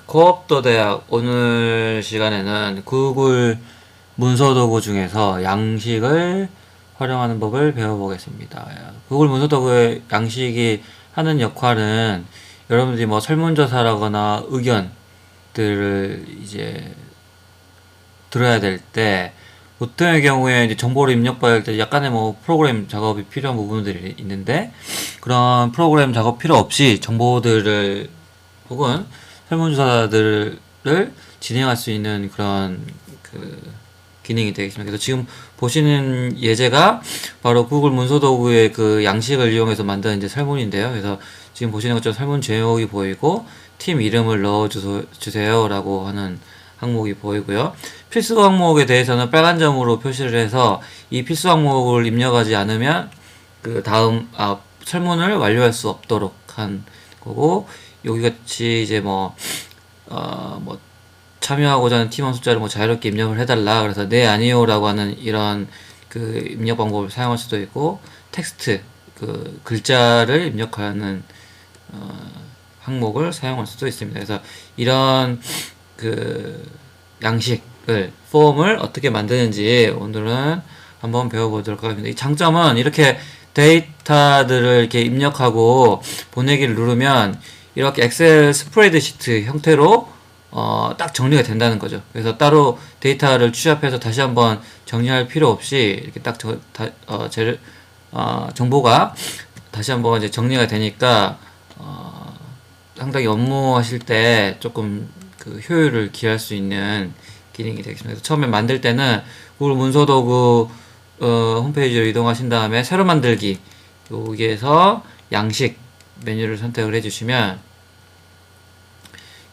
코업도 대학 오늘 시간에는 구글 문서도구 중에서 양식을 활용하는 법을 배워보겠습니다. 구글 문서도구의 양식이 하는 역할은 여러분들이 뭐 설문조사라거나 의견들을 이제 들어야 될 때 보통의 경우에 이제 정보를 입력받을 때 약간의 뭐 프로그램 작업이 필요한 부분들이 있는데 그런 프로그램 작업 필요 없이 정보들을 혹은 설문조사들을 진행할 수 있는 그런 그 기능이 되겠습니다. 그래서 지금 보시는 예제가 바로 구글 문서도구의 그 양식을 이용해서 만든 이제 설문인데요. 그래서 지금 보시는 것처럼 설문 제목이 보이고 팀 이름을 넣어주세요라고 하는 항목이 보이고요. 필수 항목에 대해서는 빨간 점으로 표시를 해서 이 필수 항목을 입력하지 않으면 그 다음 설문을 완료할 수 없도록 한 거고, 여기 같이 이제 뭐 참여하고자 하는 팀원 숫자를 뭐 자유롭게 입력을 해달라. 그래서 네, 아니요라고 하는 이런 그 입력 방법을 사용할 수도 있고, 텍스트 그 글자를 입력하는 항목을 사용할 수도 있습니다. 그래서 이런 그 양식을 폼을 어떻게 만드는지 오늘은 한번 배워보도록 하겠습니다. 이 장점은 이렇게 데이터들을 이렇게 입력하고 보내기를 누르면 이렇게 엑셀 스프레드시트 형태로 딱 정리가 된다는 거죠. 그래서 따로 데이터를 취합해서 다시 한번 정리할 필요 없이 이렇게 딱 정보가 다시 한번 이제 정리가 되니까 상당히 업무하실 때 조금 그 효율을 기할 수 있는 기능이 되겠습니다. 그래서 처음에 만들 때는 구글 문서도구 홈페이지로 이동하신 다음에 새로 만들기, 여기에서 양식 메뉴를 선택을 해주시면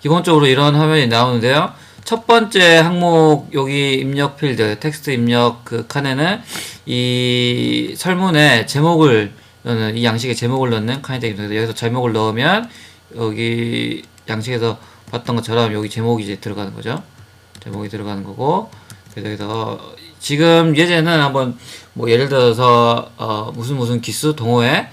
기본적으로 이런 화면이 나오는데요. 첫 번째 항목, 여기 입력 필드, 텍스트 입력 그 칸에는 이 설문의 제목을 넣는, 이 양식의 제목을 넣는 칸이 되겠습니다. 여기서 제목을 넣으면 여기 양식에서 봤던 것처럼 여기 제목이 이제 들어가는 거죠. 제목이 들어가는 거고, 그래서 지금 예제는 한번 뭐 예를 들어서 무슨 기수 동호회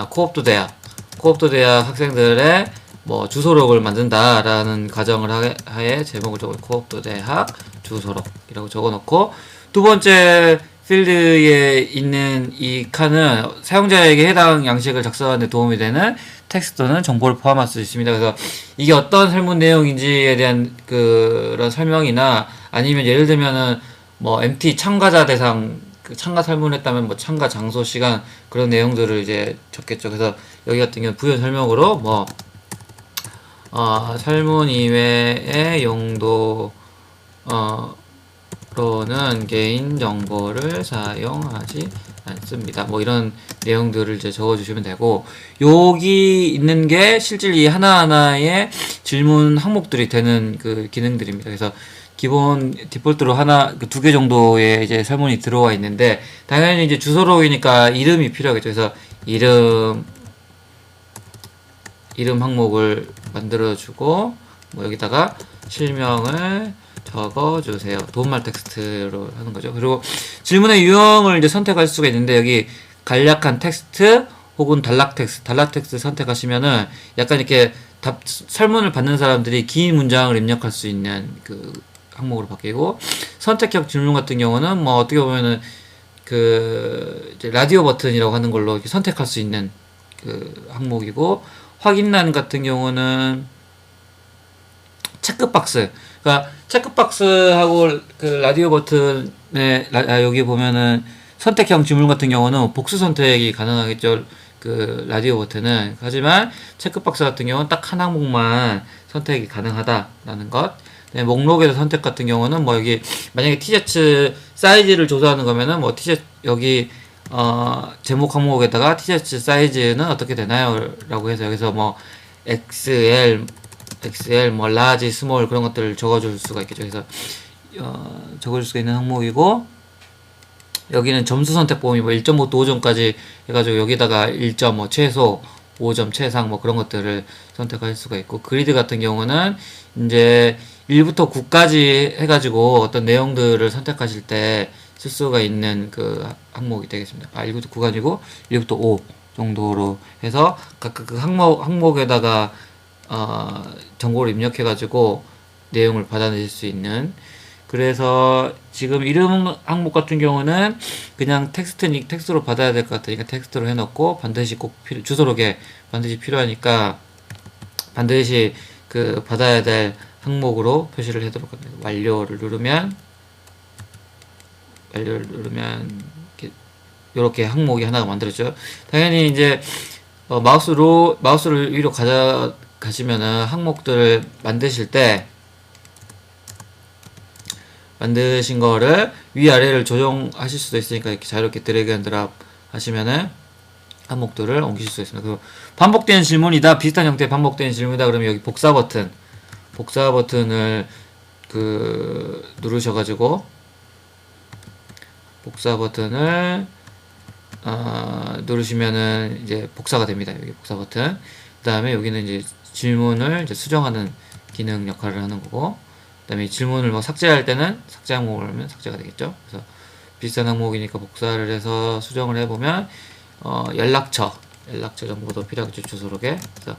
코업도 대학 학생들의 뭐 주소록을 만든다라는 가정을 하에 제목을 적어 코업도 대학 주소록이라고 적어놓고, 두 번째 필드에 있는 이 칸은 사용자에게 해당 양식을 작성하는 데 도움이 되는 텍스트는 정보를 포함할 수 있습니다. 그래서 이게 어떤 설문 내용인지에 대한 그런 설명이나, 아니면 예를 들면은 뭐 MT 참가자 대상, 그 참가 설문했다면 뭐 참가 장소, 시간, 그런 내용들을 이제 적겠죠. 그래서 여기 같은 경우는 부연 설명으로 뭐 설문 이외의 용도 로는 개인 정보를 사용하지 않습니다. 뭐 이런 내용들을 이제 적어주시면 되고, 여기 있는 게 실질 이 하나하나의 질문 항목들이 되는 그 기능들입니다. 그래서 기본 디폴트로 두 개 정도의 이제 설문이 들어와 있는데, 당연히 이제 주소록이니까 이름이 필요하겠죠. 그래서 이름 항목을 만들어주고, 뭐 여기다가 실명을 적어주세요. 도움말 텍스트로 하는 거죠. 그리고 질문의 유형을 이제 선택할 수가 있는데, 여기 간략한 텍스트 혹은 단락 텍스트 선택하시면은 약간 이렇게 설문을 받는 사람들이 긴 문장을 입력할 수 있는 그 항목으로 바뀌고, 선택형 질문 같은 경우는 뭐 어떻게 보면은 그 이제 라디오 버튼이라고 하는 걸로 이렇게 선택할 수 있는 그 항목이고, 확인란 같은 경우는 체크박스, 그러니까 체크박스하고 그 라디오 버튼에 여기 보면은 선택형 질문 같은 경우는 복수 선택이 가능하겠죠. 그 라디오 버튼은. 하지만 체크박스 같은 경우는 딱 한 항목만 선택이 가능하다라는 것. 네, 목록에서 선택 같은 경우는 뭐 여기 만약에 티셔츠 사이즈를 조사하는 거면은 뭐 티셔츠 여기 제목 항목에다가 티셔츠 사이즈는 어떻게 되나요? 라고 해서 여기서 뭐 XL 뭐 라지, 스몰 그런 것들을 적어줄 수가 있겠죠. 그래서 적어줄 수가 있는 항목이고, 여기는 점수 선택 범위 뭐 1점부터 5점까지 해가지고 여기다가 1점 뭐 최소 5점 최상 뭐 그런 것들을 선택할 수가 있고, 그리드 같은 경우는 이제 1부터 9까지 해가지고 어떤 내용들을 선택하실 때 쓸 수가 있는 그 항목이 되겠습니다. 1부터 9가 아니고 1부터 5 정도로 해서 각각 그 항목에다가 정보를 입력해가지고 내용을 받아내실 수 있는. 그래서 지금 이름 항목 같은 경우는 그냥 텍스트로 받아야 될 것 같으니까 텍스트로 해놓고, 반드시 꼭 주소록에 반드시 필요하니까 반드시 그 받아야 될 항목으로 표시를 해도록 합니다. 완료를 누르면 이렇게 항목이 하나가 만들어져요. 당연히 이제 마우스를 위로 가시면은 항목들을 만드실 때 만드신 거를 위아래를 조정하실 수도 있으니까 이렇게 자유롭게 드래그 앤 드랍 하시면은 항목들을 옮기실 수 있습니다. 그리고 반복되는 질문이다, 비슷한 형태의 반복되는 질문이다 그러면 여기 복사 버튼을 누르셔가지고 복사 버튼을 누르시면은 이제 복사가 됩니다. 여기 복사 버튼. 그 다음에 여기는 이제 질문을 이제 수정하는 기능 역할을 하는 거고, 그 다음에 질문을 뭐 삭제할 때는 삭제 항목을 하면 삭제가 되겠죠. 그래서 비슷한 항목이니까 복사를 해서 수정을 해보면 연락처 정보도 필요하겠죠. 주소록에. 그래서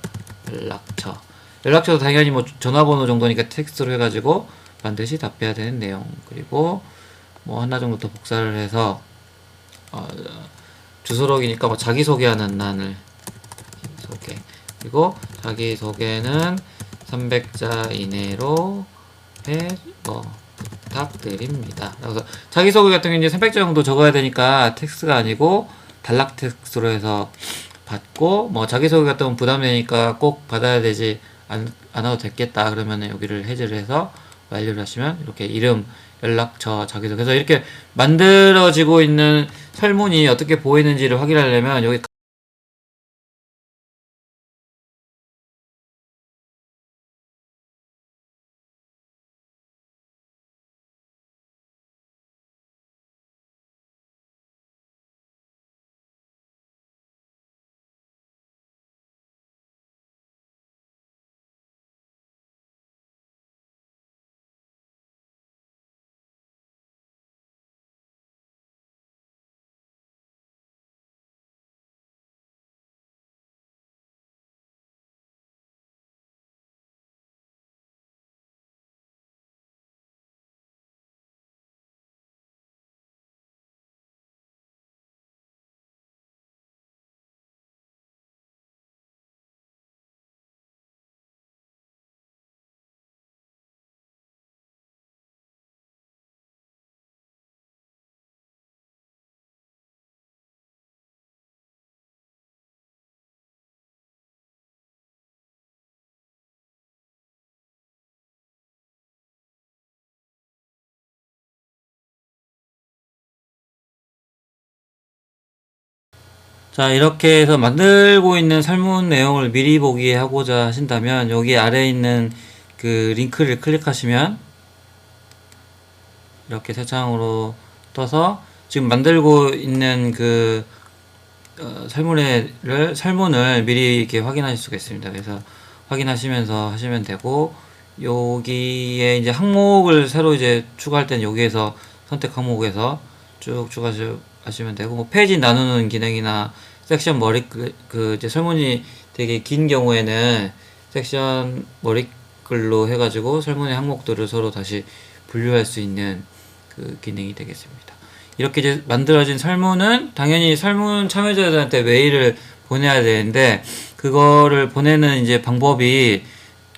연락처도 당연히 뭐 전화번호 정도니까 텍스트로 해가지고 반드시 답해야 되는 내용. 그리고 뭐 하나 정도 더 복사를 해서 주소록이니까 뭐 자기소개하는 란을 그리고 자기소개는 300자 이내로 부탁드립니다. 그래서 자기소개 같은 경우는 이제 300자 정도 적어야 되니까 텍스트가 아니고 단락 텍스트로 해서 받고, 뭐 자기소개 같은 경우는 부담되니까 꼭 받아야 되지 않아도 됐겠다 그러면 여기를 해제를 해서 완료를 하시면 이렇게 이름, 연락처, 자기소개. 그래서 이렇게 만들어지고 있는 설문이 어떻게 보이는지를 확인하려면 여기 자, 이렇게 해서 만들고 있는 설문 내용을 미리 보기 하고자 하신다면 여기 아래에 있는 그 링크를 클릭하시면 이렇게 새 창으로 떠서 지금 만들고 있는 그 설문을 미리 이렇게 확인하실 수가 있습니다. 그래서 확인하시면서 하시면 되고, 여기에 이제 항목을 새로 이제 추가할 때는 여기에서 선택 항목에서 쭉 추가하시면 되고, 뭐 페이지 나누는 기능이나 섹션 이제 설문이 되게 긴 경우에는 섹션 머리글로 해가지고 설문의 항목들을 서로 다시 분류할 수 있는 그 기능이 되겠습니다. 이렇게 이제 만들어진 설문은 당연히 설문 참여자들한테 메일을 보내야 되는데, 그거를 보내는 이제 방법이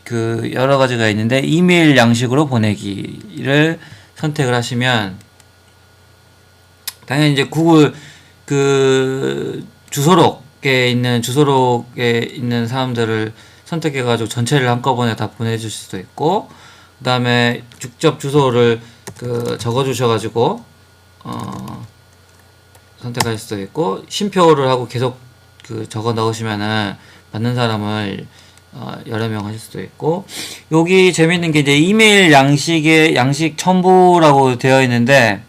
그 여러 가지가 있는데, 이메일 양식으로 보내기를 선택을 하시면 당연히 이제 구글 그 주소록에 있는 사람들을 선택해가지고 전체를 한꺼번에 다 보내줄 수도 있고, 그 다음에 직접 주소를 적어주셔가지고 선택할 수도 있고, 심표를 하고 계속 적어 넣으시면은 받는 사람을 여러 명 하실 수도 있고, 여기 재밌는 게 이제 이메일 양식 첨부라고 되어 있는데,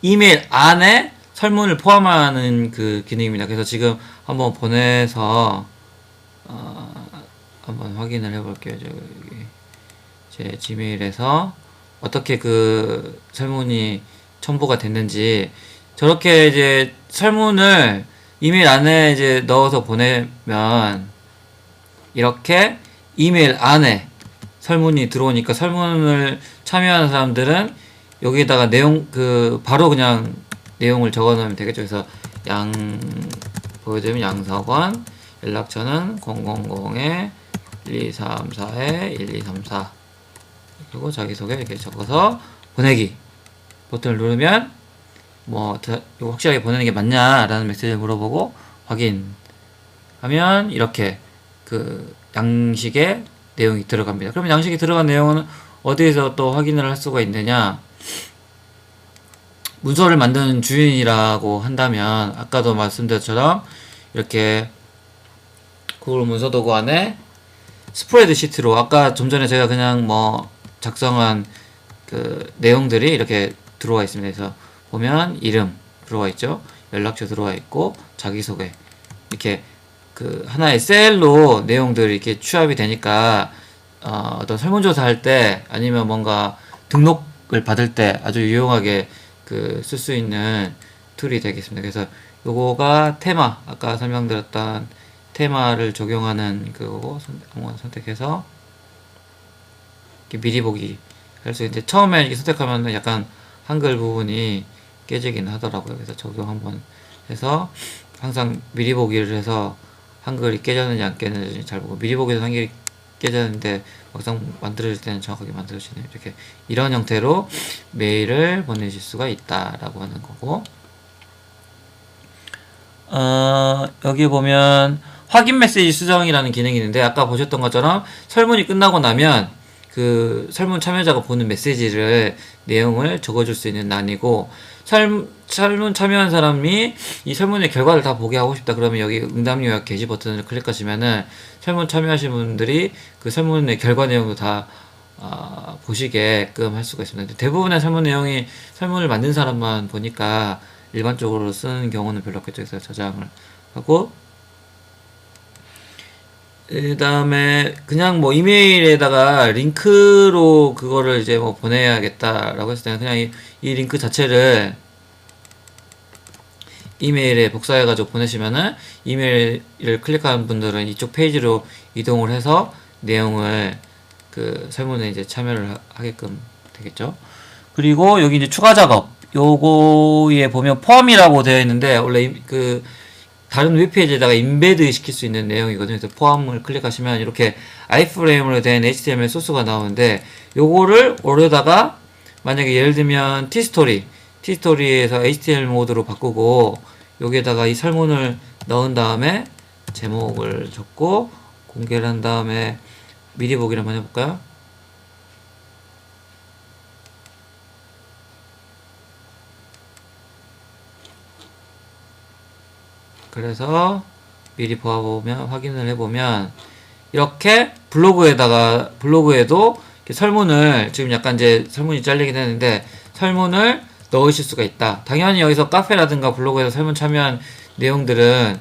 이메일 안에 설문을 포함하는 그 기능입니다. 그래서 지금 한번 보내서 한번 확인을 해볼게요. 여기 제 지메일에서 어떻게 그 설문이 첨부가 됐는지. 저렇게 이제 설문을 이메일 안에 이제 넣어서 보내면 이렇게 이메일 안에 설문이 들어오니까 설문을 참여하는 사람들은 여기다가 내용 바로 그냥 내용을 적어 놓으면 되겠죠. 그래서 보여드리면 양석원, 연락처는 000-1234-1234, 그리고 자기소개 이렇게 적어서 보내기 버튼을 누르면 뭐 이거 확실하게 보내는 게 맞냐라는 메시지를 물어보고 확인하면 이렇게 그 양식의 내용이 들어갑니다. 그러면 양식이 들어간 내용은 어디에서 또 확인을 할 수가 있느냐? 문서를 만드는 주인이라고 한다면 아까도 말씀드렸처럼 이렇게 구글 문서 도구 안에 스프레드시트로 아까 좀 전에 제가 그냥 뭐 작성한 그 내용들이 이렇게 들어와 있습니다. 그래서 보면 이름 들어와 있죠. 연락처 들어와 있고 자기소개 이렇게 그 하나의 셀로 내용들이 이렇게 취합이 되니까 어떤 설문조사 할 때 아니면 뭔가 등록을 받을 때 아주 유용하게 그 쓸 수 있는 툴이 되겠습니다. 그래서 요거가 테마 아까 설명드렸던 테마를 적용하는 그거 아무거나 선택해서 이렇게 미리 보기 할 수 있는데 처음에 이렇게 선택하면 약간 한글 부분이 깨지긴 하더라고요. 그래서 적용 한번 해서 항상 미리 보기를 해서 한글이 깨졌는지 안 깨졌는지 잘 보고 미리 보기에서 한글이 깨졌는데 막상 만들어질 때는 정확하게 만들어지네요. 이렇게 이런 형태로 메일을 보내실 수가 있다라고 하는 거고 여기 보면 확인 메시지 수정이라는 기능이 있는데 아까 보셨던 것처럼 설문이 끝나고 나면 그 설문 참여자가 보는 메시지를 내용을 적어줄 수 있는 란이고 설문 참여한 사람이 이 설문의 결과를 다 보게 하고 싶다 그러면 여기 응답 요약 게시 버튼을 클릭하시면은 설문 참여하신 분들이 그 설문의 결과 내용도 다 보시게끔 할 수가 있습니다. 대부분의 설문 내용이 설문을 만든 사람만 보니까 일반적으로 쓰는 경우는 별로 없겠죠. 그래서 저장을 하고 그 다음에 그냥 뭐 이메일에다가 링크로 그거를 이제 뭐 보내야겠다라고 했을 때는 그냥 이 링크 자체를 이메일에 복사해가지고 보내시면은 이메일을 클릭한 분들은 이쪽 페이지로 이동을 해서 내용을 그 설문에 이제 참여를 하게끔 되겠죠. 그리고 여기 이제 추가 작업 요거에 보면 폼이라고 되어 있는데 원래 그 다른 웹페이지에다가 인베드 시킬 수 있는 내용이거든요. 그래서 포함을 클릭하시면 이렇게 아이프레임으로 된 HTML 소스가 나오는데 요거를 오려다가 만약에 예를 들면 티스토리에서 HTML 모드로 바꾸고 여기에다가 이 설문을 넣은 다음에 제목을 적고 공개를 한 다음에 미리 보기를 한번 해볼까요? 그래서 미리 보아보면 확인을 해보면 이렇게 블로그에도 이렇게 설문을 지금 약간 이제 설문이 잘리긴 했는데 설문을 넣으실 수가 있다. 당연히 여기서 카페라든가 블로그에서 설문 참여한 내용들은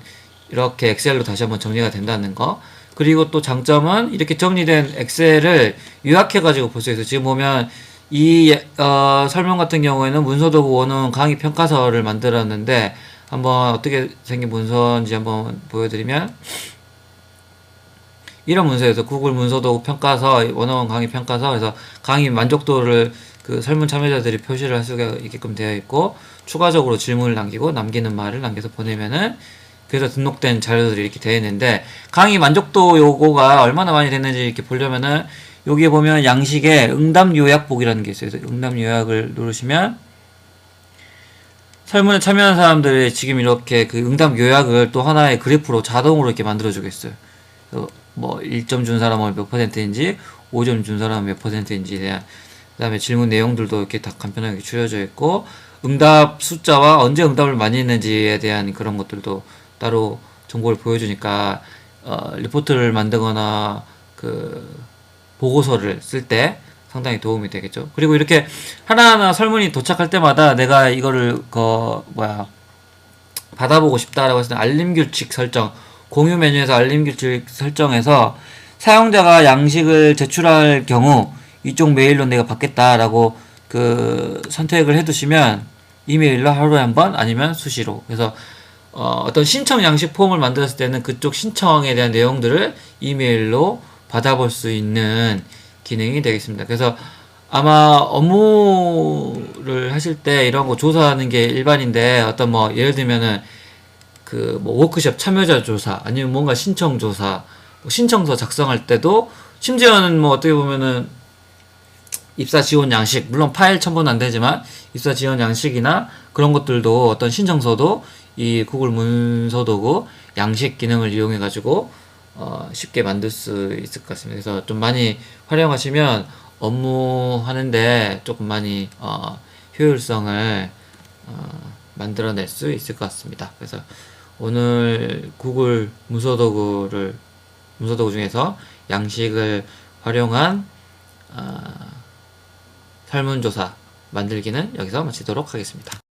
이렇게 엑셀로 다시 한번 정리가 된다는 거. 그리고 또 장점은 이렇게 정리된 엑셀을 요약해가지고 볼 수 있어요. 지금 보면 이 설문 같은 경우에는 문서도구 원어원 강의 평가서를 만들었는데 한번 어떻게 생긴 문서인지 한번 보여드리면 이런 문서에서 구글 문서도구 평가서 원어원 강의 평가서 그래서 강의 만족도를 그 설문 참여자들이 표시를 할 수가 있게끔 되어 있고 추가적으로 질문을 남기고 남기는 말을 남겨서 보내면은 그래서 등록된 자료들이 이렇게 되어 있는데 강의 만족도 요거가 얼마나 많이 됐는지 이렇게 보려면은 여기에 보면 양식에 응답 요약 보기라는 게 있어요. 그래서 응답 요약을 누르시면 설문에 참여한 사람들이 지금 이렇게 그 응답 요약을 또 하나의 그래프로 자동으로 이렇게 만들어 주겠어요. 뭐 1점 준 사람은 몇 %인지 5점 준 사람은 몇 %인지에 대한 그 다음에 질문 내용들도 이렇게 다 간편하게 추려져 있고 응답 숫자와 언제 응답을 많이 했는지에 대한 그런 것들도 따로 정보를 보여주니까 리포트를 만들거나 그 보고서를 쓸 때 상당히 도움이 되겠죠. 그리고 이렇게 하나하나 설문이 도착할 때마다 내가 이거를 받아보고 싶다라고 했을 때 알림 규칙 설정, 공유 메뉴에서 알림 규칙 설정해서 사용자가 양식을 제출할 경우 이쪽 메일로 내가 받겠다라고 그 선택을 해두시면 이메일로 하루에 한 번 아니면 수시로, 그래서 어떤 신청 양식 폼을 만들었을 때는 그쪽 신청에 대한 내용들을 이메일로 받아볼 수 있는 기능이 되겠습니다. 그래서 아마 업무를 하실 때 이런 거 조사하는 게 일반인데, 어떤 뭐 예를 들면은 그 뭐 워크숍 참여자 조사 아니면 뭔가 신청 조사, 뭐 신청서 작성할 때도, 심지어는 뭐 어떻게 보면은 입사 지원 양식, 물론 파일 첨부는 안 되지만 입사 지원 양식이나 그런 것들도, 어떤 신청서도 이 구글 문서 도구 양식 기능을 이용해 가지고 쉽게 만들 수 있을 것 같습니다. 그래서 좀 많이 활용하시면 업무하는데 조금 많이 효율성을 만들어낼 수 있을 것 같습니다. 그래서 오늘 구글 문서 도구 중에서 양식을 활용한 설문조사 만들기는 여기서 마치도록 하겠습니다.